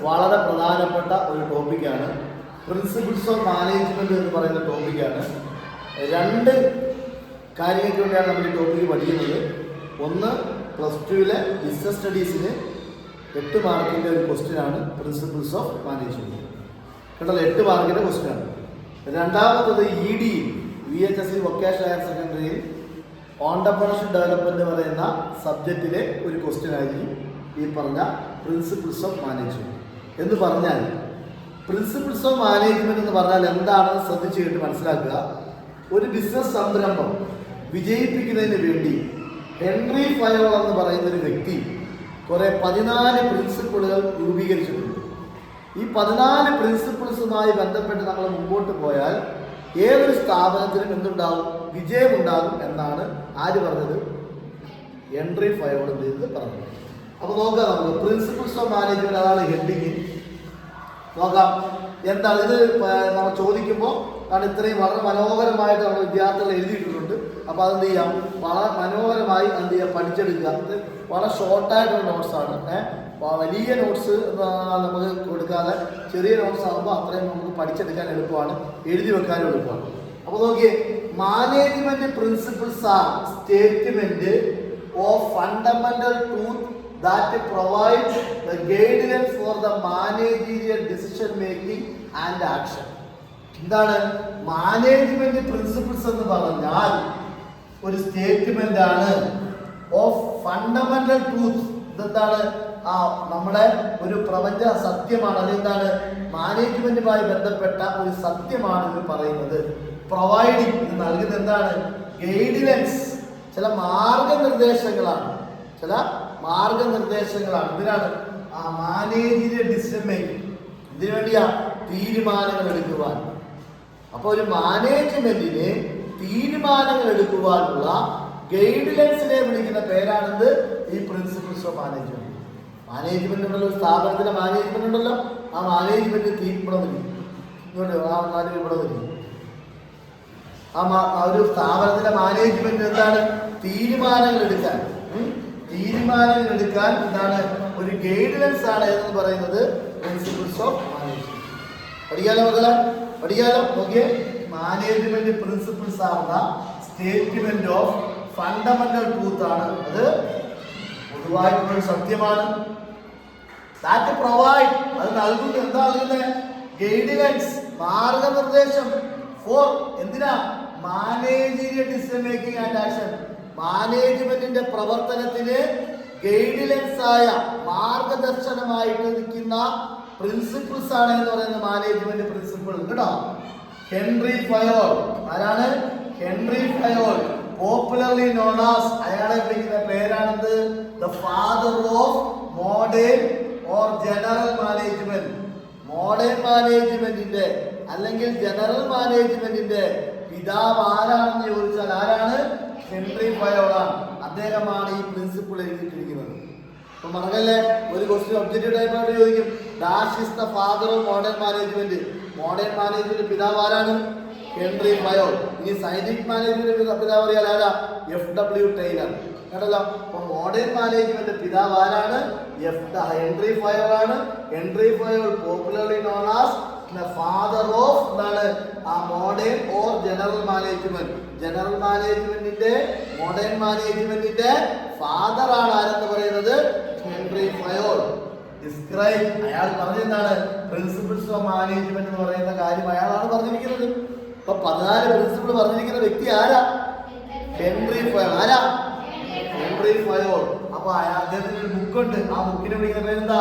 വളരെ പ്രധാനപ്പെട്ട ഒരു ടോപ്പിക്കാണ്. പ്രിൻസിപ്പിൾസ് ഓഫ് മാനേജ്മെന്റ് എന്ന് പറയുന്ന ടോപ്പിക്കാണ്. രണ്ട് കാര്യങ്ങൾക്ക് വേണ്ടിയാണ് നമ്മൾ ഈ ടോപ്പിക്ക് പഠിക്കുന്നത്. ഒന്ന്, +2 ബിസിനസ് സ്റ്റഡീസിന് 8 മാർക്കിൻ്റെ ഒരു ക്വസ്റ്റ്യനാണ് പ്രിൻസിപ്പിൾസ് ഓഫ് മാനേജ്മെന്റ്. കേട്ടല്ലോ, 8 മാർക്കിൻ്റെ ക്വസ്റ്റ്യനാണ്. രണ്ടാമത്തത് ED VHSC വൊക്കേഷണൽ ഹയർ സെക്കൻഡറിയിൽ ഓൺടർപ്രണർഷിപ്പ് ഡെവലപ്മെന്റ് പറയുന്ന സബ്ജക്റ്റിലെ ഒരു ക്വസ്റ്റ്യൻ ആയിരിക്കും ഈ പറഞ്ഞ പ്രിൻസിപ്പിൾസ് ഓഫ് മാനേജ്മെന്റ്. എന്ന് പറഞ്ഞാൽ പ്രിൻസിപ്പിൾസ് ഓഫ് മാനേജ്മെന്റ് എന്ന് പറഞ്ഞാൽ എന്താണെന്ന് ശ്രദ്ധിച്ചു കേട്ട് മനസ്സിലാക്കുക. ഒരു ബിസിനസ് സംരംഭം വിജയിപ്പിക്കുന്നതിന് വേണ്ടി ഹെൻറി ഫയോൾ എന്ന് പറയുന്ന ഒരു വ്യക്തി കുറെ 14 പ്രിൻസിപ്പിളുകൾ രൂപീകരിച്ചിട്ടുണ്ട്. ഈ 14 പ്രിൻസിപ്പിൾസുമായി ബന്ധപ്പെട്ട് നമ്മൾ മുമ്പോട്ട് പോയാൽ ഏതൊരു സ്ഥാപനത്തിനും എന്തുണ്ടാകും? വിജയമുണ്ടാകും എന്നാണ് ആര് പറഞ്ഞത്? ഹെൻറി ഫയോൾ പറഞ്ഞത്. അപ്പോൾ നോക്കാം, നമുക്ക് പ്രിൻസിപ്പിൾസ് ഓഫ് മാനേജ്മെന്റ്, അതാണ് ഹെഡിങ്. നോക്കാം എന്താണ് ഇത്. നമ്മൾ ചോദിക്കുമ്പോൾ കാരണം ഇത്രയും വളരെ മനോഹരമായിട്ട് നമ്മൾ വിദ്യാർത്ഥികൾ എഴുതിയിട്ടുണ്ട്. അപ്പോൾ അതെന്ത് ചെയ്യാം, വളരെ മനോഹരമായി എന്ത് ചെയ്യാം, പഠിച്ചെടുക്കുക. ഇത് വളരെ ഷോർട്ടായിട്ടുള്ള നോട്ട്സാണ്. വലിയ നോട്ട്സ് നമുക്ക് കൊടുക്കാതെ ചെറിയ നോട്ട്സ് ആകുമ്പോൾ അത്രയും നമുക്ക് പഠിച്ചെടുക്കാൻ എളുപ്പമാണ്, എഴുതി വെക്കാനും എളുപ്പമാണ്. അപ്പോൾ നോക്കിയേ, management principles R statement of fundamental truth that provides the guidance for the managerial decision making and action. എന്താണ് മാനേജ്മെന്റ് പ്രിൻസിപ്പിൾസ് എന്ന് പറഞ്ഞാൽ? ഒരു സ്റ്റേറ്റ്മെന്റ് ആണ് ഓഫ് ഫണ്ടമെന്റൽ ട്രൂത്ത്. ഇതെന്താണ്? നമ്മുടെ ഒരു പ്രപഞ്ച സത്യമാണ്. അതെന്താണ്? മാനേജ്മെന്റുമായി ബന്ധപ്പെട്ട ഒരു സത്യമാണ് ഇത് പറയുന്നത്. പ്രൊവൈഡിങ്, ഇത് നൽകുന്നത് എന്താണ്? ഗൈഡൻസ്, ചില മാർഗനിർദ്ദേശങ്ങളാണ്. ഇതിനാണ് മാനേജീരിയൽ ഡിസിഷൻ മേക്കിംഗ്. ഇതിനു വേണ്ടിയാ തീരുമാനങ്ങൾ എടുക്കുവാൻ. അപ്പോൾ ഒരു മാനേജ്മെന്റിന് തീരുമാനങ്ങൾ എടുക്കുവാനുള്ള ഗൈഡൻസിനെ വിളിക്കുന്ന പേരാണിത് ഈ പ്രിൻസിപ്പിൾസ് ഓഫ് മാനേജ്മെന്റ്. മാനേജ്മെന്റ് ഉണ്ടല്ലോ, സ്ഥാപനത്തിന്റെ മാനേജ്മെന്റ് ഉണ്ടല്ലോ, ആ മാനേജ്മെന്റ് ഇവിടെ വരും. ആ ഒരു സ്ഥാപനത്തിന്റെ മാനേജ്മെന്റ് എന്താണ്? തീരുമാനങ്ങൾ എടുക്കാൻ എന്താണ്? ഒരു ഗൈഡൻസ് ആണ് എന്ന് പറയുന്നത് പ്രിൻസിപ്പിൾസ് ഓഫ് മാനേജ്മെന്റ്. പഠിക്കാലോ. നോക്കിയേ, management principles are the statement of fundamental truth ആണ്. അത് പൊതുവായിട്ടുള്ള സത്യമാണ്. ദാറ്റ് പ്രൊവൈഡ്, അത് നൽകുന്നു. എന്താ നൽകുന്നത്? ഗൈഡൻസ്, മാർഗനിർദ്ദേശം. ഫോർ എന്തിനാ? Managerial decision making and action. മാനേജ്മെന്റിന്റെ പ്രവർത്തനത്തിന് ഗൈഡൻസ് ആയ മാർഗദർശനമായിട്ട് നിൽക്കുന്ന പ്രിൻസിപ്പിൾസ് ആണ് എന്ന് പറയുന്ന മാനേജ്മെന്റ് പ്രിൻസിപ്പിൾ. കേട്ടോ, ഹെൻറി ഫയോൾ. ആരാണ്? Henri Fayol, popularly known as, അയാളെ വിളിക്കുന്ന പേരാണെന്ത്? The father of modern or general management. Modern മാനേജ്മെന്റിന്റെ അല്ലെങ്കിൽ ജനറൽ മാനേജ്മെന്റിന്റെ പിതാവ് ആരാണെന്ന് ചോദിച്ചാൽ ആരാണ്? ഹെൻറി ഫയോളാണ്. അദ്ദേഹമാണ് ഈ പ്രിൻസിപ്പിൾ എഴുതിയിട്ടിരിക്കുന്നത്. അപ്പൊ മറക്കല്ലേ, ഒരു ക്വസ്റ്റ്യൻ ഒബ്ജക്റ്റീവ് ടൈപ്പായിട്ട് ചോദിക്കും, dash is the father of modern management. Modern management പിതാവ് ആരാണ്? Henri Fayol. ഇനി സയന്റിഫിക് മാനേജ്മെന്റ് പിതാവ് അറിയാൻ ആരാ? FW Taylor. കേട്ടല്ലോ. അപ്പൊ മോഡേൺ മാനേജ്മെന്റ് പിതാവ് ആരാണ്? ഹെൻറി ഫയോൾ ആണ്. Henri Fayol popularly known as father of എന്താണ്? ആ modern or general management. General മാനേജ്മെന്റിന്റെ, മോഡേൺ മാനേജ്മെന്റിന്റെ ഫാദർ ആണ് ആരെന്ന് പറയുന്നത്? Henri Fayol. ഡിസ്ക്രൈബ്, അയാൾ പറഞ്ഞെന്താണ്? പ്രിൻസിപ്പിൾസ് ഓഫ് മാനേജ്മെന്റ് എന്ന് പറയുന്ന കാര്യം അയാളാണ് പറഞ്ഞിരിക്കുന്നത്. അപ്പൊ 14 പ്രിൻസിപ്പിൾ പറഞ്ഞിരിക്കുന്ന വ്യക്തി ആരാ? Henri Fayol. ആരാ? Henri Fayol. അപ്പൊ അദ്ദേഹത്തിന് ഒരു ബുക്കുണ്ട്. ആ ബുക്കിനെ വിളിക്കുന്ന പേരെന്താ?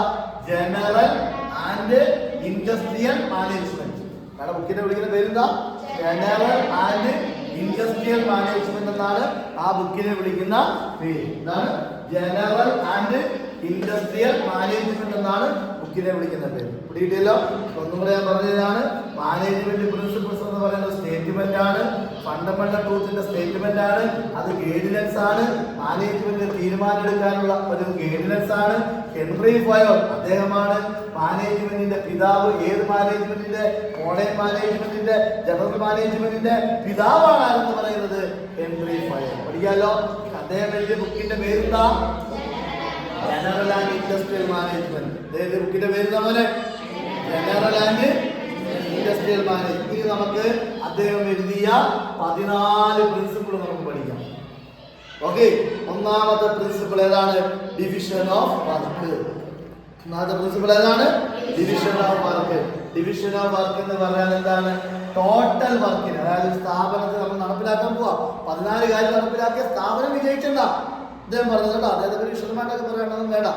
General and industrial management. കാരണം ബുക്കിനെ വിളിക്കുന്ന പേരെന്താ? ജനറൽ ആൻഡ് ഇൻഡസ്ട്രിയൽ മാനേജ്മെന്റ് എന്നാണ് ആ ബുക്കിനെ വിളിക്കുന്ന പേര്. എന്താണ്? ജനറൽ ആൻഡ് ഇൻഡസ്ട്രിയൽ മാനേജ്മെന്റ് എന്നാണ് ബുക്കിനെ വിളിക്കുന്ന പേര്. പിടിയിട്ടല്ലോ. ഒന്നും കൂടെ ഞാൻ പറഞ്ഞതാണ്, മാനേജ്മെന്റ് പ്രിൻസിപ്പിൾസ് എന്ന് പറയുന്നത് സ്റ്റേറ്റ്മെന്റ് ആണ്. ഫണ്ടമെന്റൽ ട്രൂത്തിന്റെ സ്റ്റേറ്റ്മെന്റ് ആണ്. അത് ഗൈഡൻസ് ആണ്. മാനേജ്മെന്റ് തീരുമാനം എടുക്കാനുള്ള ഒരു ഗൈഡൻസ് ആണ്. ഹെൻറി ഫയോൾ അദ്ദേഹമാണ് മാനേജ്മെന്റിന്റെ പിതാവ്. ഏത് മാനേജ്മെന്റിന്റെ? മോഡേൺ മാനേജ്മെന്റിന്റെ, ജനറൽ മാനേജ്മെന്റിന്റെ പിതാവാണ് ആരെന്ന് പറയുന്നത്? Henri Fayol. പഠിക്കാലോ. അദ്ദേഹം എഴുതിയ ബുക്കിന്റെ പേരെന്താ? General and industrial management. ബുക്കിന്റെ പേര് നമ്മളെ ജനറൽ ആൻഡ് ഇൻഡസ്ട്രിയൽ മാനേജ്മെന്റ്. ഇനി നമുക്ക് അദ്ദേഹം എഴുതിയ 14 പ്രിൻസിപ്പിൾ നമുക്ക് പഠിക്കാം. ഓക്കെ, ഒന്നാമത്തെ പ്രിൻസിപ്പിൾ ഏതാണ്? Division of work. ഒന്നാമത്തെ പ്രിൻസിപ്പിൾ ഏതാണ്? Division of work. Division of work എന്ന് പറഞ്ഞാൽ എന്താണ്? ടോട്ടൽ വർക്കിന്, അതായത് സ്ഥാപനത്തിൽ നമ്മൾ നടപ്പിലാക്കാൻ പോവാ 14 കാര്യം നടപ്പിലാക്കിയ സ്ഥാപനം വിജയിച്ചണ്ട അദ്ദേഹം പറഞ്ഞത് കേട്ടോ. അദ്ദേഹത്തെ വിശദമായിട്ടൊക്കെ പറയണമെന്ന് വേണ്ട.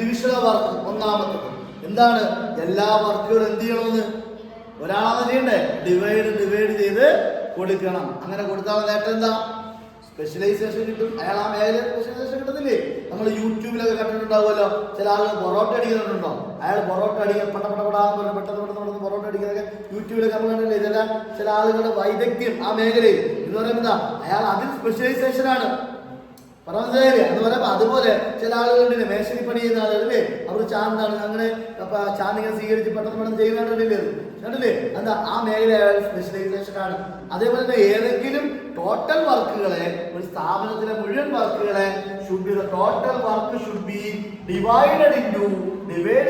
ഡിവിഷൻ ഓഫ് വർക്ക് ഒന്നാമത്തത് എന്താണ്? എല്ലാ വർക്കുകളും എന്ത് ചെയ്യണമെന്ന് ഒരാളാണ് ചെയ്യണ്ടേ? ഡിവൈഡ് ചെയ്ത് കൊടുക്കണം. അങ്ങനെ കൊടുത്താൽ നേട്ടം എന്താ? സ്പെഷ്യലൈസേഷൻ കിട്ടും. അയാൾ ആ മേഖല സ്പെഷ്യലൈസേഷൻ കിട്ടുന്നില്ലേ? നമ്മൾ യൂട്യൂബിലൊക്കെ കണ്ടിട്ടുണ്ടാവുമല്ലോ, ചില ആളുകൾ പൊറോട്ട അടിക്കുന്നുണ്ടോ? അയാൾ പൊറോട്ട അടിക്കാൻ പെട്ടെന്ന് പൊറോട്ട അടിക്കുന്നതൊക്കെ യൂട്യൂബിലൊക്കെ നമ്മൾ കണ്ടില്ലേ? ചില ആളുകളുടെ വൈദഗ്ധ്യം ആ മേഖലയിൽ എന്ന് പറയുന്നത് എന്താ? അയാൾ അതിൽ സ്പെഷ്യലൈസേഷൻ ആണ്. പറഞ്ഞില്ലേ? എന്ന് പറയുമ്പോൾ അതുപോലെ ചില ആളുകളുടെ മേശരി പണി ചെയ്യുന്ന ആളുകളില്ലേ, അവർ ചാന്താണ് അങ്ങനെ ചാന്ദിങ്ങനെ സ്വീകരിച്ച് പെട്ടെന്ന് ചെയ്യുന്നുണ്ടല്ലേ? കണ്ടില്ലേ? എന്താ ആ മേഖല സ്പെഷ്യലൈസേഷൻ ആണ്. അതേപോലെ തന്നെ ഏതെങ്കിലും ടോട്ടൽ വർക്കുകളെ, ഒരു സ്ഥാപനത്തിലെ മുഴുവൻ വർക്കുകളെ total work should be divide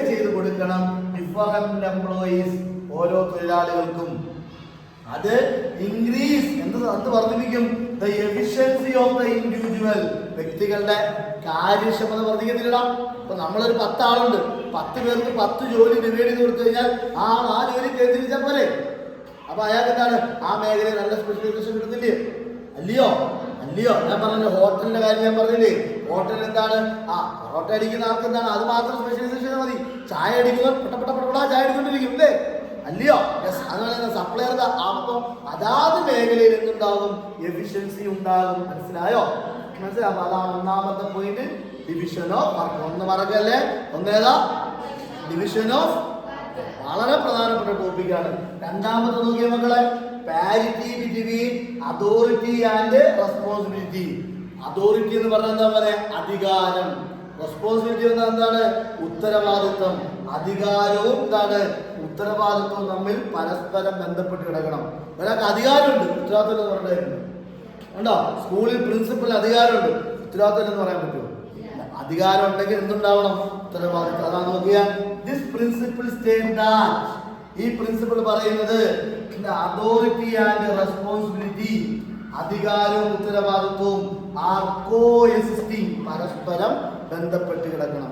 ചെയ്ത് കൊടുക്കണം ഡിഫറെന്റ് എംപ്ലോയീസ്, ഓരോ തൊഴിലാളികൾക്കും. അത് ഇൻക്രീസ് എന്ത് വർദ്ധിപ്പിക്കും? The efficiency of the individual, വ്യക്തികളുടെ കാര്യക്ഷമത വർദ്ധിക്കത്തില്ല. ഇപ്പൊ നമ്മളൊരു 10 ആളുണ്ട്, 10 പേർക്ക് 10 ജോലി ഡിവൈഡ് ചെയ്ത് കൊടുത്തു കഴിഞ്ഞാൽ ആ ജോലി കേന്ദ്രീകരിച്ചാൽ പോലെ. അപ്പൊ അയാൾക്ക് എന്താണ്? ആ മേഖലയിൽ നല്ല സ്പെഷ്യലൈസേഷൻ കിട്ടുന്നില്ലേ? അല്ലയോ? ഞാൻ പറഞ്ഞ ഹോട്ടലിന്റെ കാര്യം ഞാൻ പറഞ്ഞില്ലേ? ഹോട്ടലിൽ എന്താണ്? പൊറോട്ട അടിക്കുന്ന ആൾക്ക് എന്താണ്? അത് മാത്രം സ്പെഷ്യലൈസേഷൻ മതി. ചായ അടിക്കുന്നത് ചായ അടിക്കൊണ്ടിരിക്കും അല്ലേ? അല്ലയോ? അതുപോലെ സപ്ലയർ അപ്പം അതാത് മേഖലയിൽ എന്തുണ്ടാകും? എഫിഷ്യൻസി ഉണ്ടാകും. മനസ്സിലായോ? അപ്പൊ അതാണ് ഒന്നാമത്തെ പോയിന്റ്, ഡിവിഷൻ ഓഫ് വർക്ക്. ഒന്ന് മറക്കല്ലേ? ഒന്നേതാ? ഡിവിഷൻ ഓഫ്, വളരെ പ്രധാനപ്പെട്ട ടോപ്പിക്കാണ്. രണ്ടാമത്തെ നോക്കിയ മക്കളെ, parity between authority and responsibility. Authority എന്ന് പറഞ്ഞാൽ എന്താ പറയാ? അധികാരം. റെസ്പോൺസിബിലിറ്റി എന്താണ്? ഉത്തരവാദിത്വം. അധികാരവും എന്താണ്? ഉത്തരവാദിത്വവും തമ്മിൽ പരസ്പരം ബന്ധപ്പെട്ട് കിടക്കണം. ഒരാൾക്ക് അധികാരമുണ്ട്, ഉത്തരവാദിത്വം എന്ന് പറഞ്ഞിട്ടുണ്ട്. ഉണ്ടോ? സ്കൂളിൽ പ്രിൻസിപ്പൽ അധികാരമുണ്ട്, ഉത്തരവാദിത്വം എന്ന് പറയാൻ പറ്റുമോ? അധികാരം ഉണ്ടെങ്കിൽ എന്തുണ്ടാവണം? ഉത്തരവാദിത്വം. അതാണ് നോക്കിയ ദിസ് പ്രിൻസിപ്പിൾ സ്റ്റേറ്റ് ദാറ്റ്, ഈ പ്രിൻസിപ്പിൾ പറയുന്നത് അതോറിറ്റി ആൻഡ് റെസ്പോൺസിബിലിറ്റി, അധികാരവും ഉത്തരവാദിത്വവും ആർ കോ-എക്സിസ്റ്റിംഗ്, പരസ്പരം ബന്ധപ്പെട്ട് കിടക്കണം.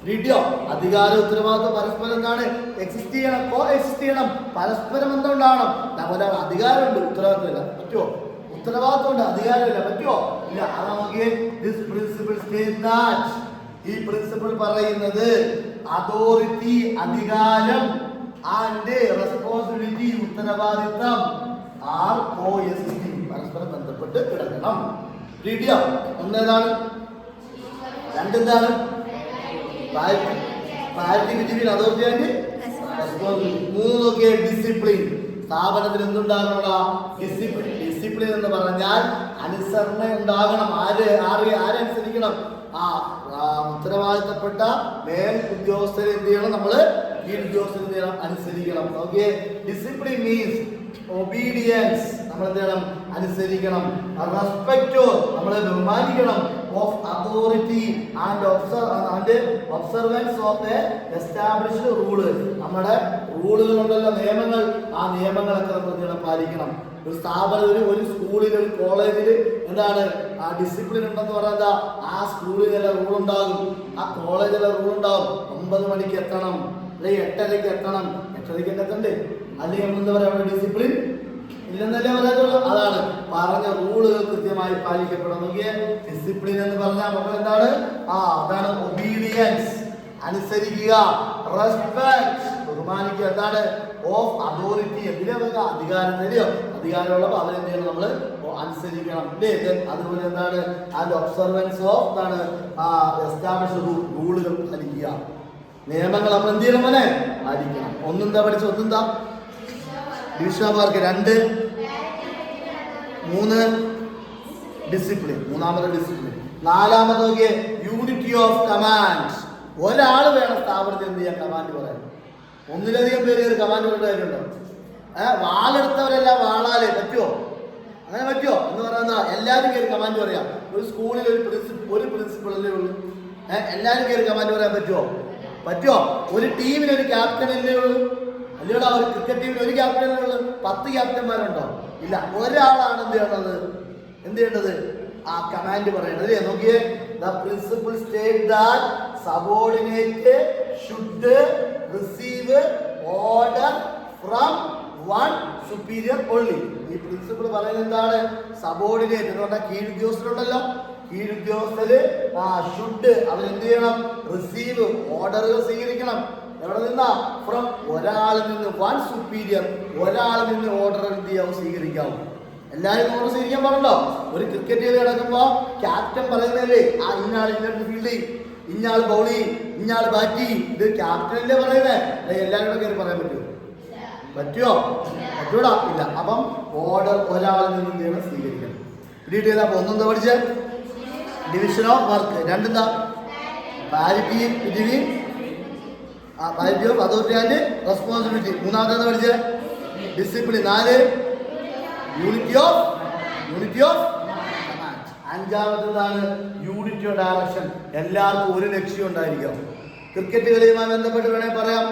പിടിയോ? അധികാരം ഉത്തരവാദിത്വം പരസ്പരം എന്താണ്? എക്സിസ്റ്റ് ചെയ്യണം, കോ-എക്സിസ്റ്റ് ചെയ്യണം, പരസ്പരം എന്തുണ്ടാവണം? ഒരാൾ അധികാരമുണ്ട്, ഉത്തരവാദിത്വമില്ല, പറ്റുമോ? ഉത്തരവാദിത്വമുണ്ട്, അധികാരമില്ല, പറ്റുമോ? ഇല്ല. അതാ നോക്കിയേ, ദിസ് പ്രിൻസിപ്പിൾ സ്റ്റേറ്റ് ദാറ്റ്, ഈ പ്രിൻസിപ്പിൾ പറയുന്നത് അതോറിറ്റി അധികാരം ആൻഡ് റെസ്പോൺസിബിലിറ്റി ഉത്തരവാദിത്വം ആർ കോ-എക്സിസ്റ്റിംഗ്, പരസ്പരം ബന്ധപ്പെട്ട് കിടക്കണം. പിടിയോ? ഒന്നേതാണ്? രണ്ടെന്താണ്? Parity between authority and responsibility. 3 നോക്കിയേ, ഡിസിപ്ലിൻ. സ്ഥാപനത്തിൽ എന്തുണ്ടാകണം? ഡിസിപ്ലിൻ എന്ന് പറഞ്ഞാൽ അനുസരണ ഉണ്ടാകണം. ആരനുസരിക്കണം? ഉത്തരവാദിത്തപ്പെട്ട മേൽ ഉദ്യോഗസ്ഥരെ എന്ത് ചെയ്യണം? നമ്മള് ഈ ഉദ്യോഗസ്ഥരെ എന്ത് ചെയ്യണം? അനുസരിക്കണം. ഓക്കെ, ഡിസിപ്ലിൻ മീൻസ് ഒബീഡിയൻസ്, നമ്മൾ എന്ത് ചെയ്യണം? അനുസരിക്കണം. റെസ്പെക്ട്, നമ്മളെ ബഹുമാനിക്കണം. Of authority and observance of A established rule, നമ്മുടെ റൂളുകളുണ്ടല്ലോ, നിയമങ്ങൾ, ആ നിയമങ്ങളൊക്കെ നമ്മൾ എന്ത് ചെയ്യണം? പാലിക്കണം. ഒരു സ്ഥാപനത്തിൽ, ഒരു സ്കൂളിൽ, ഒരു കോളേജിൽ എന്താണ്? ആ ഡിസിപ്ലിൻ ഉണ്ടെന്ന് പറഞ്ഞാൽ ആ സ്കൂളിൽ നല്ല റൂൾ ഉണ്ടാകും, ആ കോളേജിലെ റൂൾ ഉണ്ടാകും. 9 മണിക്ക് എത്തണം, അല്ലെങ്കിൽ 8:30 എത്തണം. 8:30 എത്തണ്ടേ? അല്ലെങ്കിൽ നമ്മൾ എന്താ പറയുക? ഡിസിപ്ലിൻ ഇല്ലെന്നല്ലേ പറയാനുള്ളൂ. അതാണ് പറഞ്ഞ റൂളുകൾ കൃത്യമായി പാലിക്കപ്പെടണം. നോക്കിയേ, ഡിസിപ്ലിൻ എന്ന് പറഞ്ഞാൽ നമ്മൾ എന്താണ്? അതാണ് ഒബീഡിയൻസ്, അനുസരിക്കുക. റെസ്പെക്ട്, ബഹുമാനിക്കുക. എന്താണ്? ഓഫ് അതോറിറ്റി, എന്തിനാ അധികാരത്തിലെയോ? അധികാരമുള്ളപ്പോൾ അവരെന്ത് ചെയ്യണം? നമ്മൾ അനുസരിക്കണം. അതുപോലെ എന്താണ്? അതിന്റെ ഒബ്സർവൻസ് ഓഫ് എന്താണ്? എസ്റ്റാബ്ലിഷ്ഡ് റൂളുകൾ പാലിക്കുക. നിയമങ്ങൾ നമ്മൾ എന്ത് ചെയ്യണം? പോലെ പാലിക്കണം. ഒന്നെന്താ പഠിച്ച? ഒന്നെന്താ? Division of work. 2, 3 ഡിസിപ്ലിൻ. മൂന്നാമത്തെ ഡിസിപ്ലിൻ. നാലാമത് നോക്കിയേ, യൂണിറ്റി ഓഫ് കമാൻഡ്. ഒരാൾ വേണം സ്ഥാപനത്തിൽ എന്ത് ചെയ്യാൻ? കമാൻഡ് പറയാൻ. ഒന്നിലധികം പേര് ഒരു കമാൻഡ് പറയേണ്ട കാര്യമുണ്ടോ? വാളെടുത്തവരെല്ലാം വാളാലേ പറ്റുമോ? അങ്ങനെ പറ്റുമോ എന്ന് പറയുന്ന എല്ലാവരും കയറി കമാൻഡ് പറയാം. ഒരു സ്കൂളിൽ ഒരു പ്രിൻസിപ്പളല്ലേ ഉള്ളൂ. എല്ലാവരും കയറി കമാൻഡ് പറയാൻ പറ്റുമോ? ഒരു ടീമിന് ഒരു ക്യാപ്റ്റൻ അല്ലേ ഉള്ളൂ? അല്ലയോടാ, ഒരു ക്രിക്കറ്റ് ടീമിന് ഒരു ക്യാപ്റ്റനല്ലേ ഉള്ളൂ? 10 ക്യാപ്റ്റന്മാരുണ്ടോ? ഇല്ല, ഒരാളാണ് എന്ത് ചെയ്യേണ്ടത്? ആ കമാൻഡ് പറയണത്. അല്ലേ, നോക്കിയേ, the principal state that subordinate should receive order from one superior only. ഈ പ്രിൻസിപ്പൾ പറയുന്നത് എന്താണ്? സബോർഡിനേറ്റ് എന്ന് പറഞ്ഞാൽ കീഴുദ്യോഗസ്ഥരുണ്ടല്ലോ, കീഴുദ്യോഗസ്ഥര് ഷുഡ് അവരെന്ത് ചെയ്യണം? റിസീവ് ഓർഡറുകൾ സ്വീകരിക്കണം. എവിടെ നിന്നാ? ഫ്രം ഒരാളിൽ നിന്ന്, വൺ സുപ്പീരിയർ, ഒരാളിൽ നിന്ന് ഓർഡർ എന്ത് ചെയ്യാവും? സ്വീകരിക്കാവും. എല്ലാവരും ഓർഡർ സ്വീകരിക്കാൻ പാടുണ്ടോ? ഒരു ക്രിക്കറ്റ് കളി നടക്കുമ്പോ ക്യാപ്റ്റൻ പറയുന്നല്ലേ, ഇന്നാൾ ഇന്നത്തെ ഫീൽഡ് ചെയ്യും, ഇന്നാൾ ബൗൾ ചെയ്യും, ഇന്നാൾ ബാറ്റ് ചെയ്യും. ഇത് ക്യാപ്റ്റനല്ലേ പറയുന്നേ? എല്ലാവരും കൂടെ കയറി പറയാൻ പറ്റുമോ? പറ്റൂടാ, ഇല്ല. അപ്പം ഓർഡർ ഒരാളിൽ നിന്ന് എന്ത് ചെയ്യണം? സ്വീകരിക്കണം. പിന്നീട് അപ്പൊ ഒന്നെന്താ പഠിച്ചത്? Division of work. രണ്ടെന്താ? Parity between parity of authority and responsibility. മൂന്നാമത്തെ പഠിച്ചത് ഡിസിപ്ലിൻ. 4 unity of command. അഞ്ചാമത്തേതാണ് യൂണിറ്റി ഓഫ് ഡയറക്ഷൻ. എല്ലാവർക്കും ഒരു ലക്ഷ്യം ഉണ്ടായിരിക്കും. ക്രിക്കറ്റ് കളിയുമായി ബന്ധപ്പെട്ട് വേണമെങ്കിൽ പറയാം,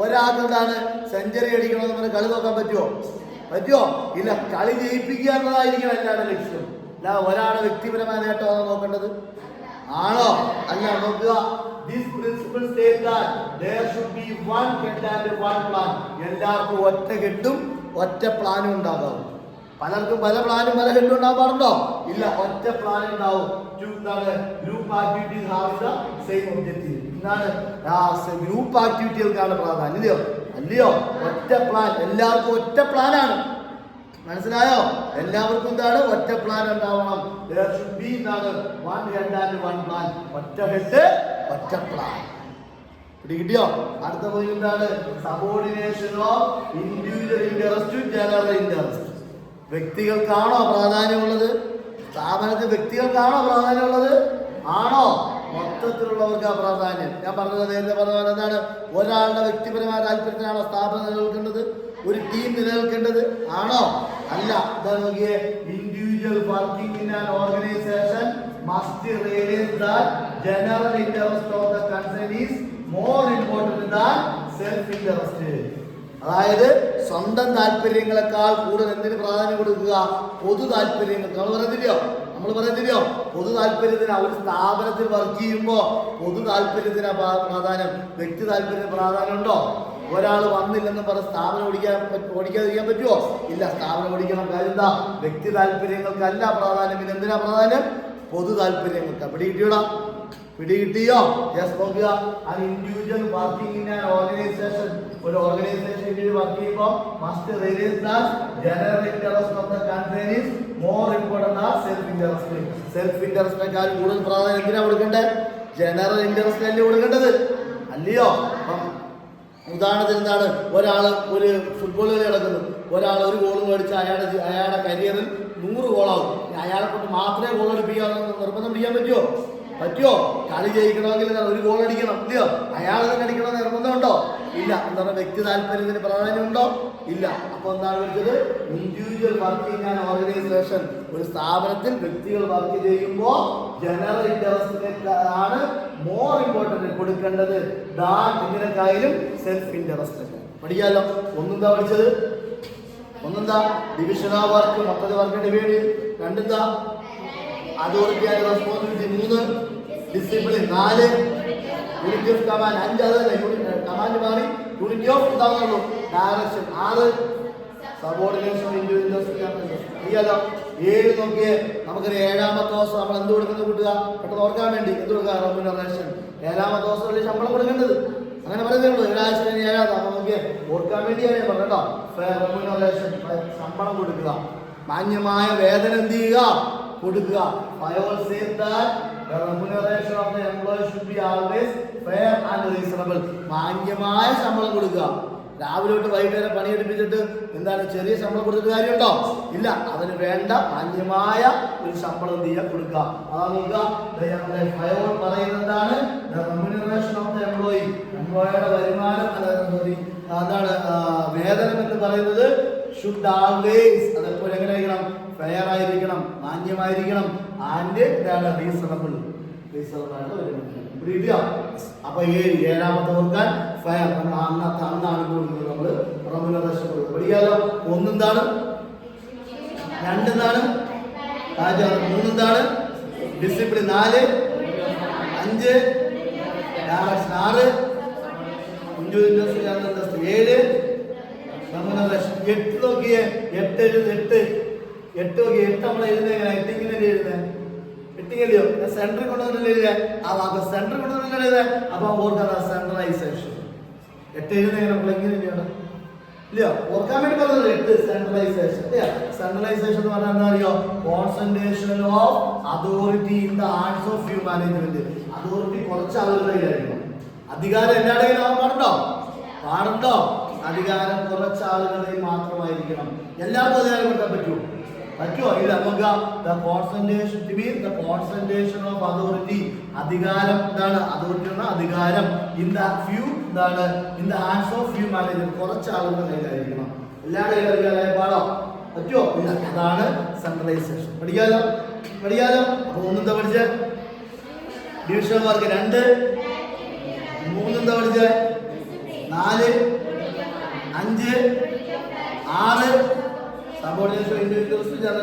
ഒരാൾക്ക് എന്താണ്? സെഞ്ചുറി അടിക്കണമെന്ന് പറഞ്ഞാൽ കളി നോക്കാൻ പറ്റുമോ? ഇല്ല. കളി ജയിപ്പിക്കുക എന്നതായിരിക്കണം എല്ലാവരുടെ ലക്ഷ്യം. അല്ല ഒരാളെ വ്യക്തിപരമായ നേട്ടമാണ് നോക്കേണ്ടത്, ആണോ? അല്ല, നോക്കുക, this principal state that there should be one head and one plan. എല്ലാവർക്കും ഒറ്റ ഹെഡും ഒറ്റ പ്ലാനും ഉണ്ടാകും. പലർക്കും പല പ്ലാനും പല ഹെഡും ഉണ്ടാകാൻ പാടുണ്ടോ? ഇല്ല, ഒറ്റ പ്ലാൻ ഉണ്ടാവും. Group activities have the same objective. എന്താണ്? ഗ്രൂപ്പ് ആക്ടിവിറ്റികൾക്കാണ് പ്രാധാന്യം, അല്ലയോ? ഒറ്റ പ്ലാൻ, എല്ലാവർക്കും ഒറ്റ പ്ലാനാണ്. മനസ്സിലായോ? എല്ലാവർക്കും എന്താണ്? ഒറ്റ പ്ലാൻ ഉണ്ടാവണം. there should be one head and one plan. ഒറ്റ ഹെഡ് ഒറ്റ പ്ലാൻ. കിട്ടിയോ? അടുത്ത പോയിന്റ് എന്താണ്? Subordination of individual interest to general interest. വ്യക്തികൾക്കാണോ പ്രാധാന്യമുള്ളത്? സ്ഥാപനത്തിൽ വ്യക്തികൾക്കാണോ പ്രാധാന്യമുള്ളത്? ആണോ? മൊത്തത്തിലുള്ളവർക്കാ പ്രാധാന്യം. ഞാൻ നേരത്തെ പറഞ്ഞ എന്താണ്? ഒരാളുടെ വ്യക്തിപരമായ താല്പര്യത്തിനാണോ സ്ഥാപനം നിലനിൽക്കേണ്ടത്? ഒരു ടീം നിലനിൽക്കേണ്ടത്? ആണോ? അല്ല. ഇതാ നോക്കിയേ, individual working in an organisation must realise that general interest of the concern is more important than self interest. അതായത് സ്വന്തം താല്പര്യങ്ങളെക്കാൾ കൂടുതൽ എന്തിന് പ്രാധാന്യം കൊടുക്കുക? പൊതു താല്പര്യങ്ങൾക്ക്. നമ്മൾ പറയുന്നില്ലയോ പൊതു താല്പര്യത്തിന്. ഒരു സ്ഥാപനത്തിൽ വർക്ക് ചെയ്യുമ്പോൾ പൊതു താല്പര്യത്തിന് പ്രാധാന്യം, വ്യക്തി താല്പര്യത്തിന് പ്രാധാന്യം ഉണ്ടോ? ഒരാൾ വന്നില്ലെന്ന് പറഞ്ഞ് സ്ഥാപനം ഓടിക്കാതിരിക്കാൻ പറ്റുമോ? ഇല്ല, സ്ഥാപനം ഓടിക്കണം. കാര്യം എന്താ? വ്യക്തി താല്പര്യങ്ങൾക്കല്ല പ്രാധാന്യം. പിന്നെ എന്തിനാ പ്രാധാന്യം? പൊതു താല്പര്യങ്ങൾക്ക്. പിടികിട്ടിയോ? യെസ്, നോക്കുക. an individual working in an organization, ഒരു ഓർഗനൈസേഷൻ വർക്ക് ചെയ്യുമ്പോൾ must realize that general interest of the country is more important than self interest. Self ഇൻട്രസ്റ്റിനേക്കാൾ കൂടുതൽ പ്രാധാന്യം എന്തിനാ കൊടുക്കേണ്ടത്? ജനറൽ ഇൻട്രസ്റ്റിനല്ലേ കൊടുക്കേണ്ടത്, അല്ലയോ? അപ്പം ഉദാഹരണത്തിന് എന്താണ്? ഒരാൾ ഒരു ഫുട്ബോൾ കളി നടക്കുന്നു, ഒരാൾ ഒരു ഗോൾ മേടിച്ച് അയാളുടെ കരിയറിൽ 100 ഗോളാവും. അയാളെ കൊണ്ട് മാത്രമേ ഗോൾ അടിപ്പിക്കാമെന്ന് നിർബന്ധം പിടിക്കാൻ പറ്റുമോ? കളി ജയിക്കണമെങ്കിൽ ഒരു ഗോൾ അടിക്കണം, ഇല്ലയോ? അയാൾ തന്നെ അടിക്കണമെന്ന് നിർബന്ധമുണ്ടോ? ഇല്ല. എന്താ പറയുക? വ്യക്തി താല്പര്യത്തിന് പ്രാധാന്യമുണ്ടോ? ഇല്ല. അപ്പോൾ എന്താണ് വിളിച്ചത്? Individual working and organisation. ഒരു സ്ഥാപനത്തിൽ വ്യക്തികൾ വർക്ക് ചെയ്യുമ്പോൾ ജനറൽ ഇൻട്രസ്റ്റിനാണ് മോർ ഇമ്പോർട്ടൻറ്റ് കൊടുക്കേണ്ടത് ദാൻ ഇതിനേക്കായാലും സെൽഫ് ഇൻട്രസ്റ്റ്. പഠിക്കാമല്ലോ. ഒന്നെന്താ പഠിച്ചത്? ഡിവിഷൻ ഓഫ് വർക്ക്, മൊത്തത്തിൽ വർക്ക് ഡിവൈഡ് ചെയ്ത്. രണ്ടെന്താ? Authority and responsibility. 3 discipline. 4 unity of command. 5 അതല്ല, കമാൻഡ് മാറി യൂണിറ്റി ഓഫ് എന്താണെന്നുള്ളൂ ഡയറക്ഷൻ. 6 subordination individual. 7 നോക്കിയേ, നമുക്കൊരു 7ാമത്തെ ദിവസം നമ്മൾ എന്ത് കൊടുക്കുന്നത് കൂട്ടുക? പെട്ടെന്ന് ഓർക്കാൻ വേണ്ടി എന്ത് കൊടുക്കുക? റെമ്യൂണറേഷൻ. 7ാമത്തെ ദിവസം ശമ്പളം കൊടുക്കേണ്ടത്. അങ്ങനെ പറയുന്നേ ഉള്ളൂ. 7 7 അപ്പൊ നോക്കിയേ, ഓർക്കാൻ വേണ്ടിയാണ് ഞാൻ പറഞ്ഞോ. റെമ്യൂണറേഷൻ, ശമ്പളം കൊടുക്കുക, മാന്യമായ വേതനം എന്ത് ചെയ്യുക? കൊടുക്കുക. I will say that the remuneration of the employee should be always fair and reasonable. മാന്യമായ ശമ്പളം കൊടുക്കുക. രാവിലെ തൊട്ട് വൈകിട്ട് വരെ പണിയെടുപ്പിച്ചിട്ട് എന്താണ് ചെറിയ ശമ്പളം കൊടുത്തിട്ട് കാര്യമുണ്ടോ? ഇല്ല. അതിന് വേണ്ട മാന്യമായ ഒരു ശമ്പളം എന്ത് ചെയ്യുക? കൊടുക്കുക. അതാണ് നോക്കുക. പറയുന്നത് എന്താണ്? remuneration of the employee. എംപ്ലോയിയുടെ വരുമാനം അതാണ് വേതനം എന്ന് പറയുന്നത് ഷുഡ് ആൾവേസ്, അതെപ്പോഴും എങ്ങനെ ആയിരിക്കണം? ഫെയർ ആയിരിക്കണം, മാന്യമായിരിക്കണം, ആൻഡ് എന്താണ് റീസണബിൾ. അപ്പൊ ഏഴാമത്തെ ഓർക്കാൻ ഫെയർ അന്നാണ് കൊടുക്കുന്നത് നമ്മള് റെമുനറേഷൻ പഠിക്കാലോ. ഒന്നെന്താണ്, രണ്ടെന്താണ്, മൂന്നെന്താണ് ഡിസിപ്ലിൻ, 4 5 ഡയറക്ഷൻ, 6 ഇൻഡിവിജ്വൽ, 7 റെമുനറേഷൻ. 8 നോക്കിയേ, 8 നമ്മൾ എഴുതുന്നത് എങ്ങനെ? 8 ഇങ്ങനെ എഴുതുന്നത്, 8 അല്ലയോ സെൻട്രൽ കൊണ്ടുവന്നല്ലേ എഴുതുക. ആ സെൻട്രൽ കൊണ്ടുവന്നല്ലേ എഴുതുക. അപ്പൊ ഓർക്കാ സെൻട്രലൈസേഷൻ. 8 എഴുതുന്നത് എങ്ങനെ? നമ്മൾ എങ്ങനെ എഴുതിയാണ് ഇല്ലയോ? ഓർക്കാൻ വേണ്ടി പറഞ്ഞത് 8 സെൻട്രലൈസേഷൻ. സെൻട്രലൈസേഷൻ എന്ന് പറഞ്ഞാൽ എന്താ അറിയോ? Concentration of authority in the hands of few management. Authority കുറച്ച് ആളുകളുടെ കയ്യിലായിരിക്കും. അധികാരം എല്ലാവരുടെ കയ്യിലാവാൻ പാടുണ്ടോ? അധികാരം കുറച്ച് ആളുകളിൽ മാത്രമായിരിക്കണം. എല്ലാവർക്കും അധികാരം കൊടുക്കാൻ പറ്റുമോ? ഇല്ല. നമുക്ക് the concentration to mean the concentration of authority. അധികാരം എന്താണ്? അതോറിറ്റി എന്ന അധികാരം ഇൻ ദ ഫ്യൂ എന്താണ്? In the hands of few manager. കുറച്ച് ആളുകളുടെ കയ്യിലായിരിക്കണം. എല്ലാവരുടെ കയ്യിലായിരിക്കാൻ പാടോ? പറ്റുമോ? ഇല്ല. അതാണ് സെൻട്രലൈസേഷൻ. പഠിക്കാലോ. അപ്പൊ ഒന്നെന്താ പഠിച്ച? Division work. 2 3 എന്താ പഠിച്ച? 4 5 6 സബോർഡിനേഷൻ ഇൻഡിവിജ്വൽസ്, 7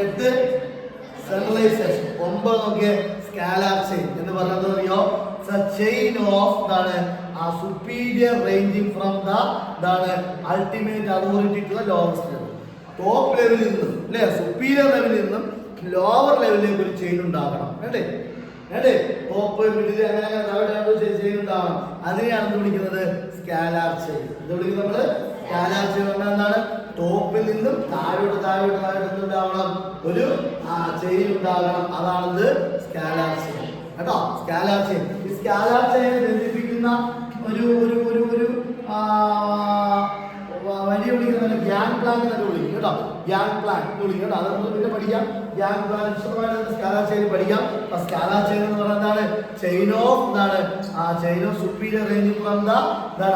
8 സെൻട്രലൈസേഷൻ. 9 നോക്കിയേ, സ്കാലാർ ചെയിൻ എന്ന് പറയുന്നത് അറിയോ? ചെയിൻ ഓഫ് എന്താണ്? ആ സുപ്പീരിയർ റേഞ്ചിങ് ഫ്രം ദ എന്താണ് ultimate authority to the lowest level. Top ലെവലിൽ നിന്നും അല്ലെ സുപ്പീരിയർ ലെവലിൽ നിന്നും ലോവർ ലെവലിലേക്ക് ഒരു ചെയിൻ ഉണ്ടാകണം. വേണ്ടേ? ടോപ്പ് മിഡിൽ അങ്ങനെ ചെയിൻ ഉണ്ടാവണം. അതിനെയാണ് വിളിക്കുന്നത് സ്കാലാർ ചെയിൻ. ഇത് വിളിക്കുന്നത് നമ്മള് സ്കാലാർ ചെയിൻ പറഞ്ഞാൽ എന്താണ്? ടോപ്പിൽ നിന്നും താഴോട്ട് ഉണ്ടാവണം ഒരു ചെയിൻ ഉണ്ടാകണം. അതാണിത് സ്കാലാർ ചെയിൻ കേട്ടോ. Scalar chain. ഈ സ്കാലാർ ചെയിനെ ബന്ധിപ്പിക്കുന്ന ഒരു വഴി വിളിക്കുന്നത് ഗ്യാങ് പ്ലാൻ എന്നൊക്കെ വിളിക്കും കേട്ടോ. ഗ്യാങ് പ്ലാൻ എന്ന് വിളിക്കും കേട്ടോ. അത് നമ്മൾ പിന്നെ പഠിക്കാം. ഗ്യാങ് പ്ലാൻ വിശദമായിട്ട് സ്കാലാർ ചെയിൻ പഠിക്കാം. അപ്പൊ സ്കാലാർ ചെയിൻ എന്ന് പറയുന്നത് എന്താണ്? ചെയിൻ ഓഫ് എന്താണ്? Chain of superior ranging from the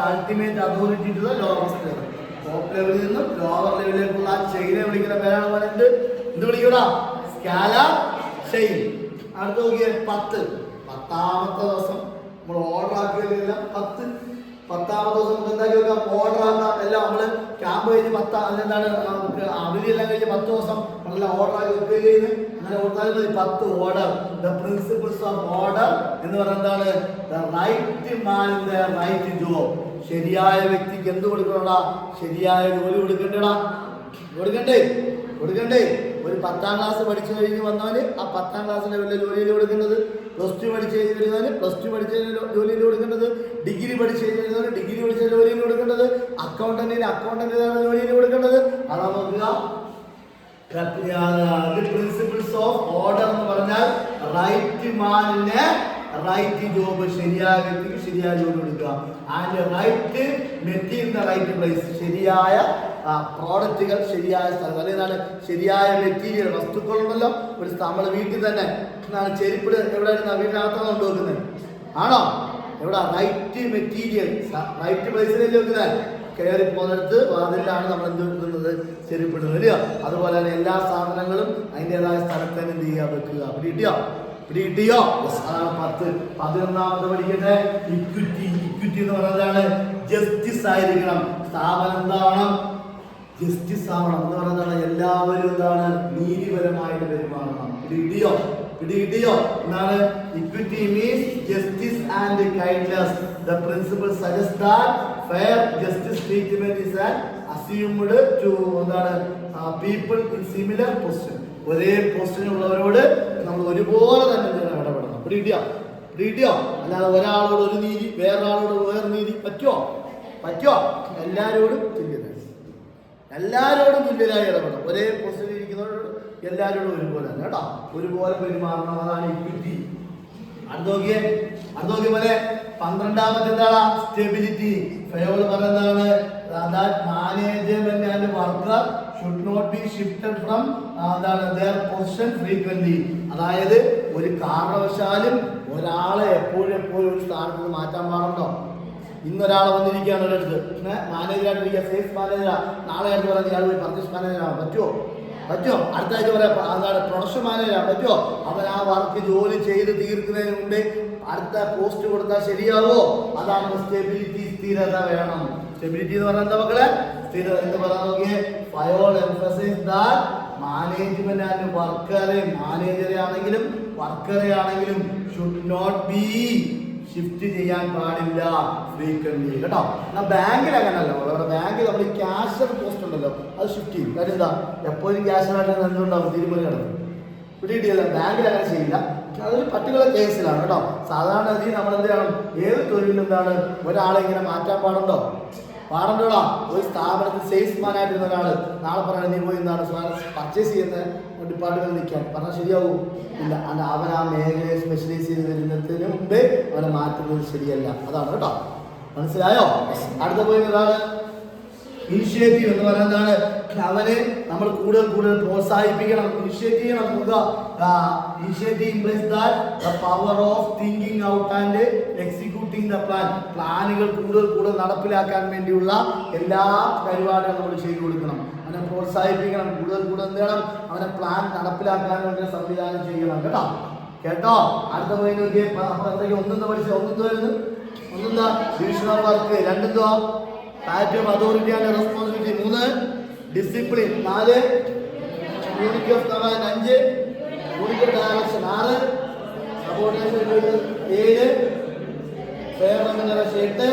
ultimate authority to the lowest level. Top ലെവലിൽ നിന്നും ലോവർ ലെവലിലേക്കുള്ള ആ ചെയിനെ വിളിക്കുന്ന പേരാണ് പറയുന്നത് എന്ത് വിളിക്കൂടാ? Scalar chain. അടുത്ത് നോക്കിയേ 10ാമത്തെ ദിവസം നമ്മൾ ഓർഡർ ആക്കിയതെല്ലാം 10ാമത്തെ ദിവസം നമുക്ക് എന്താക്കി വെക്കാം? ഓർഡർ ആക്കാം. എല്ലാം നമ്മള് ക്യാമ്പ് കഴിഞ്ഞ് 10 എന്താണ് അവധിയെല്ലാം കഴിഞ്ഞ് 10 ദിവസം നമ്മളെല്ലാം ഓർഡർ ആക്കി വെക്കുകയും ചെയ്യുന്നത്. അങ്ങനെ ഓർത്താൽ മതി. 10 order. The principles of order എന്ന് പറയുന്നതാണ് the right man in the right job. ശരിയായ വ്യക്തിക്ക് എന്ത് കൊടുക്കണോടാ? ശരിയായ ജോലി കൊടുക്കണ്ടേ? ഒരു 10ാം ക്ലാസ് പഠിച്ചു കഴിഞ്ഞ് വന്നവന് ആ 10ാം ക്ലാസ് ലെവലിലെ ജോലിയിൽ കൊടുക്കേണ്ടത്, +2 പഠിച്ചു കഴിഞ്ഞ് വരുന്നവന് +2 പഠിച്ച ജോലിയിൽ കൊടുക്കേണ്ടത്, ഡിഗ്രി പഠിച്ചു കഴിഞ്ഞ് വരുന്നവന് ഡിഗ്രി പഠിച്ച ജോലിയിൽ കൊടുക്കേണ്ടത്, അക്കൗണ്ടന്റിന് ജോലിയിൽ കൊടുക്കേണ്ടത്. അതാ നോക്കുക. പ്രിൻസിപ്പിൾസ് ഓഫ് ഓർഡർ എന്ന് പറഞ്ഞാൽ റൈറ്റ് മാനിന് റൈറ്റ് ജോബ്, ശരിയായ വ്യക്തിക്ക് ശരിയായ ജോലി കൊടുക്കുക. And right material in the right place. ശരിയായ പ്രോഡക്റ്റുകൾ ശരിയായ സ്ഥലം. അല്ലേതാണ് ശരിയായ മെറ്റീരിയൽ വസ്തുക്കളുണ്ടല്ലോ. ഒരു നമ്മൾ വീട്ടിൽ തന്നെ ചെരുപ്പിട് എവിടെയാണ്? വീട്ടിനകത്താണ് കൊണ്ടുവെക്കുന്നത് ആണോ? എവിടെ? റൈറ്റ് മെറ്റീരിയൽ റൈറ്റ് പ്ലേസിലല്ലേ വെക്കുന്നത്. കയറി പോകുന്നിടത്ത് വാതിലാണ് നമ്മൾ എന്ത് വെക്കുന്നത്? ചെരുപ്പിടുന്നത് ഇല്ലയോ? അതുപോലെ തന്നെ എല്ലാ സാധനങ്ങളും അതിൻ്റെതായ സ്ഥലത്ത് തന്നെ എന്ത് ചെയ്യുക? വെക്കുക. പിടികിട്ടിയോ? അതാണ് 10. 11ാമത് പഠിക്കട്ടെ. ഇക്വിറ്റി എന്ന് പറയുന്നതാണ് ജസ്റ്റിസ് ആയിരിക്കണം. സ്ഥാപനം എന്താവണം? ജസ്റ്റിസ് ആവണം എന്ന് പറയുന്നതാണ് എല്ലാവരും എന്താണ്? നീതിപരമായിട്ട് പെരുമാറണം. പിടികിട്ടിയോ? എന്താണ് equity? Means justice and kindness. The principle suggest that fair justice treatment is an assumed to എന്താണ് പീപ്പിൾ ഇൻ സിമിലർ പൊസിഷൻ. ഒരേ പൊസിഷനുള്ളവരോട് നമ്മൾ ഒരുപോലെ തന്നെ ഇടപെടണം. പിടികിട്ടിയോ? അല്ലാതെ ഒരാളോട് ഒരു നീതി വേറൊരാളോട് വേറെ നീതി പറ്റുമോ? എല്ലാവരോടും തുല്യരായി ഇടപെടണം. ഒരേ പൊസിഷനിൽ ഇരിക്കുന്നവരോട് എല്ലാവരോടും ഒരുപോലെ തന്നെ കേട്ടോ. ഒരുപോലെ പെരുമാറണം. അതാണ് ഇക്വിറ്റി. അടുത്തോക്കിയ പോലെ 12ാമത്തെ എന്താണ്? സ്റ്റെബിലിറ്റി. ഫയോൾ പറയുന്നതാണ് management and worker should not be shifted from their position frequently. അതായത് ഒരു കാരണവശാലും ഒരാളെ എപ്പോഴും ഒരു സ്ഥാനത്ത് നിന്ന് മാറ്റാൻ ഇന്നൊരാളെ വന്നിരിക്കുകയാണ് ഒരിടത്ത് മാനേജറായിട്ടിരിക്കുക, സെയിൽസ് മാനേജറാ. നാളെ ആയിട്ട് പറയാൻ ഇയാൾ പോയി പർച്ചേസ് മാനേജറാണ്. പറ്റുമോ? അടുത്ത ആഴ്ച പറയാം അതാണ് പ്രൊഡക്ഷൻ മാനേജറാണ്. പറ്റുമോ? അവൻ ആ വർക്ക് ജോലി ചെയ്ത് തീർക്കുന്നതിന് മുമ്പേ അടുത്ത പോസ്റ്റ് കൊടുത്താൽ ശരിയാവോ? അതാണ് സ്റ്റെബിലിറ്റി, സ്ഥിരത വേണം. സ്റ്റെബിലിറ്റി എന്ന് പറഞ്ഞാൽ എന്താ മക്കളെ? സ്ഥിരത എന്ന് പറയാൻ നോക്കിയേ. Fayol emphasise that management and മാനേജറെ ആണെങ്കിലും വർക്കറെ ആണെങ്കിലും ഷുഡ് നോട്ട് ബി ഷിഫ്റ്റ് ചെയ്യാൻ പാടില്ല ഫ്രീക്വന്റ്ലി കേട്ടോ. എന്നാൽ ബാങ്കിൽ അങ്ങനല്ലോ. അവിടെ ബാങ്കിൽ നമ്മൾ ക്യാഷർ പോസ്റ്റ് ഉണ്ടല്ലോ, അത് ഷിഫ്റ്റ് ചെയ്യും. കാര്യം എന്താ? എപ്പോഴും ക്യാഷറായിട്ട് എന്തുണ്ടാവും? തിരുമല കിടക്കും. പിടിയിട്ടില്ല. ബാങ്കിൽ അങ്ങനെ ചെയ്യില്ല. അതൊരു പർട്ടിക്കുലർ കേസിലാണ് കേട്ടോ. സാധാരണ രീതിയിൽ നമ്മൾ എന്ത് ചെയ്യണം? ഏത് തൊഴിലും എന്താണ് ഒരാളെ ഇങ്ങനെ മാറ്റാൻ പാടുണ്ടോ? പാടുണ്ടോടാ. ഒരു സ്ഥാപനത്തിൽ സെയിൽസ്മാൻ ആയിട്ടിരുന്ന ഒരാൾ നാളെ പറയണത് നീ പോയി എന്താണ് പർച്ചേസ് ചെയ്യുന്ന ഡിപ്പാർട്ട്മെന്റിൽ നിൽക്കാൻ പറഞ്ഞാൽ ശരിയാവൂ? ഇല്ല. അവൻ ആ മേഖലയെ സ്പെഷ്യലൈസ് ചെയ്ത് വരുന്നതിന് മുമ്പേ അവനെ മാറ്റുന്നത് ശരിയല്ല. അതാണ് കേട്ടോ. മനസ്സിലായോ? അടുത്ത പോയി ഒരാള് ഇനിഷ്യേറ്റീവ് എന്ന് പറയുന്നതാണ്. അവനെ നമ്മൾ കൂടുതൽ പ്രോത്സാഹിപ്പിക്കണം. ഇനിഷ്യേറ്റീവ് ചെയ്യണം. Initiative implies that the power of thinking out and executing the plan. പ്ലാനുകൾ കൂടുതൽ നടപ്പിലാക്കാൻ വേണ്ടിയുള്ള എല്ലാ പരിപാടികളും നമ്മൾ ചെയ്തു കൊടുക്കണം. അവനെ പ്രോത്സാഹിപ്പിക്കണം. കൂടുതൽ എന്ത് ചെയ്യണം? അവനെ പ്ലാൻ നടപ്പിലാക്കാൻ വേണ്ടി സംവിധാനം ചെയ്യണം കേട്ടോ. അടുത്ത പോയി നോക്കിയേ. എന്തൊക്കെ ഒന്നെന്ന് പഠിച്ച ഒന്നെന്താ ഡിവിഷൻ ഓഫ് വർക്ക്, രണ്ടെന്തോ പാറ്റ് of authority and responsibility, 3 discipline, 4 unity of command, 5 unity of direction, 6 subordination, 7 fair remuneration, 8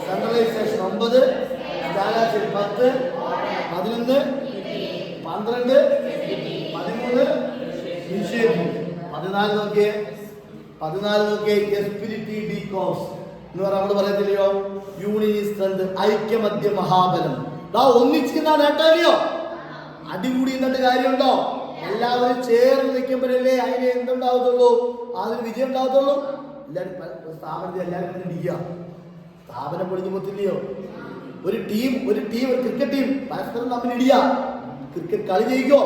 centralisation, 9 സ്റ്റാലാസിൽ, 10 11 12 13 ഇനിഷ്യേറ്റീവ്, 14 നോക്കിയേ എസ്പിരിറ്റി ഡി കോസ് എന്ന് പറഞ്ഞാൽ നമ്മൾ പറയത്തില്ലയോ യൂണിയൻ സ്ട്രെങ്ത്, ഐക്യമധ്യ മഹാബലം. ഒന്നിച്ചിരുന്ന നേട്ടമല്ലയോ? അടികൂടി നിന്നിട്ട് കാര്യമുണ്ടോ? എല്ലാവരും ചേർന്ന് നിൽക്കുമ്പോഴല്ലേ അതിന് എന്തുണ്ടാവത്തുള്ളൂ? അതിന് വിജയം ഉണ്ടാവത്തുള്ളൂ. എല്ലാവരും സ്ഥാപനത്തിൽ എല്ലാവരും ഇടിക്കുക, സ്ഥാപനം പൊളിഞ്ഞു പോത്തില്ലയോ? ഒരു ക്രിക്കറ്റ് ടീം പരസ്പരം തമ്മിൽ ഇടിക്കുക, ക്രിക്കറ്റ് കളി ജയിക്കോ?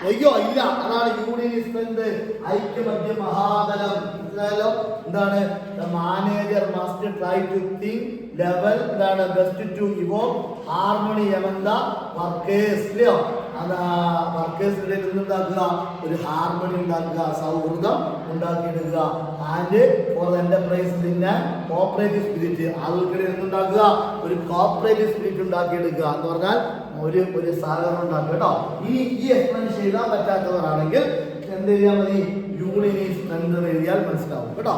ഇല്ല. അതാണ് യൂണിയൻ സ്ട്രെങ്ത്, ഐക്യമധ്യ മഹാബലം. മനസ്സിലായല്ലോ? എന്താണ്? Manager must try to think level എന്താണ് best to evolve harmony among the workers. ഇല്ലയോ? അത് വർക്കേഴ്സിന്റെ നിന്നുണ്ടാക്കുക, ഒരു ഹാർമണി ഉണ്ടാക്കുക, സൗഹൃദം ഉണ്ടാക്കിയെടുക്കുക. ആൻഡ് ഫോർ എന്റർപ്രൈസിന്റെ കോപ്പറേറ്റീവ് സ്പിരിറ്റ്, ആളുകൾക്കിടെ നിന്നുണ്ടാക്കുക ഒരു കോപ്പറേറ്റീവ് സ്പിരിറ്റ് ഉണ്ടാക്കിയെടുക്കുക എന്ന് പറഞ്ഞാൽ ഒരു സഹകരണം ഉണ്ടാക്കുക കേട്ടോ. ഈ എക്സ്പ്ലെയിൻ ചെയ്യാൻ പറ്റാത്തവരാണെങ്കിൽ എന്ത് ചെയ്യാൻ മതി? യൂണിയൻ സ്ട്രെങ്ത് എഴുതിയാൽ മനസ്സിലാവും കേട്ടോ.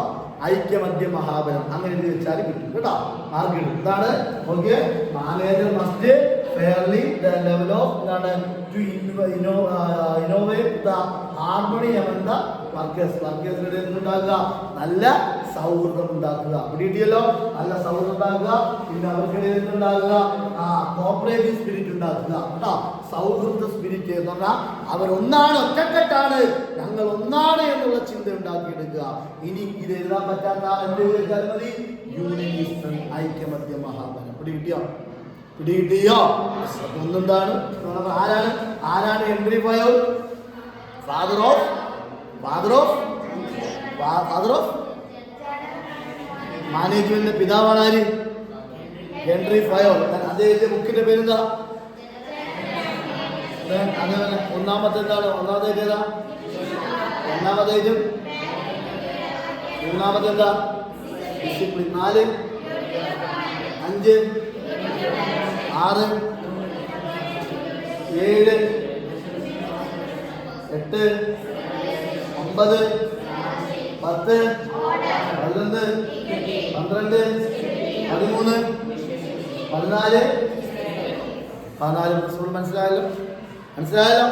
ഐക്യമധ്യ മഹാബലം അങ്ങനെ എഴുതി വെച്ചാൽ കിട്ടും കേട്ടോ. മാർക്ക് കിട്ടും. ഇതാണ് okay. Manager must fairly the level of എന്താണ് to innovate the harmony among the വർക്കേഴ്സിനിടെ ഉണ്ടാക്കുക, നല്ല സൗഹൃദം ഉണ്ടാക്കുക. പിടിയിട്ടിയല്ലോ? നല്ല സൗഹൃദം ഉണ്ടാക്കുക. പിന്നെ അവർക്കിടയിൽ ഉണ്ടാകുക കോപ്പറേറ്റീവ് സ്പിരിറ്റ് ഉണ്ടാക്കുക കേട്ടോ. സൗഹൃദ സ്പിരിറ്റ് എന്ന് പറഞ്ഞാൽ അവരൊന്നാണ്, ഒറ്റക്കെട്ടാണ്, ഞങ്ങൾ ഒന്നാണ് എന്നുള്ള ചിന്ത ഉണ്ടാക്കിയെടുക്കുക. ഇനി ഇത് എഴുതാൻ പറ്റാത്ത എന്ത് ചോദിച്ചാൽ മതി? യൂണിയൻ, ഐക്യമധ്യ മഹാബലം. പിടികിട്ടിയോ? ഒന്നെന്താണ്? ആരാണ് ഹെൻറി ഫയോൾ? ഫാദർ ഓഫ് മാനേജ്മെന്റിന്റെ പിതാവാണ് ആര്? Henry Fayol. അദ്ദേഹത്തിന്റെ ബുക്കിന്റെ പേരെന്താ? ഒന്നാമത്തെ എന്താണ്? ഒന്നാമത്തെ ഏതാ? ഒന്നാമതേതും മൂന്നാമത്തെ എന്താ? ഡിസിപ്ലിൻ. 4 5 6 7 8 9 10 11 12 13 14 പ്രിൻസിപ്പൾ. മനസ്സിലായല്ലോ?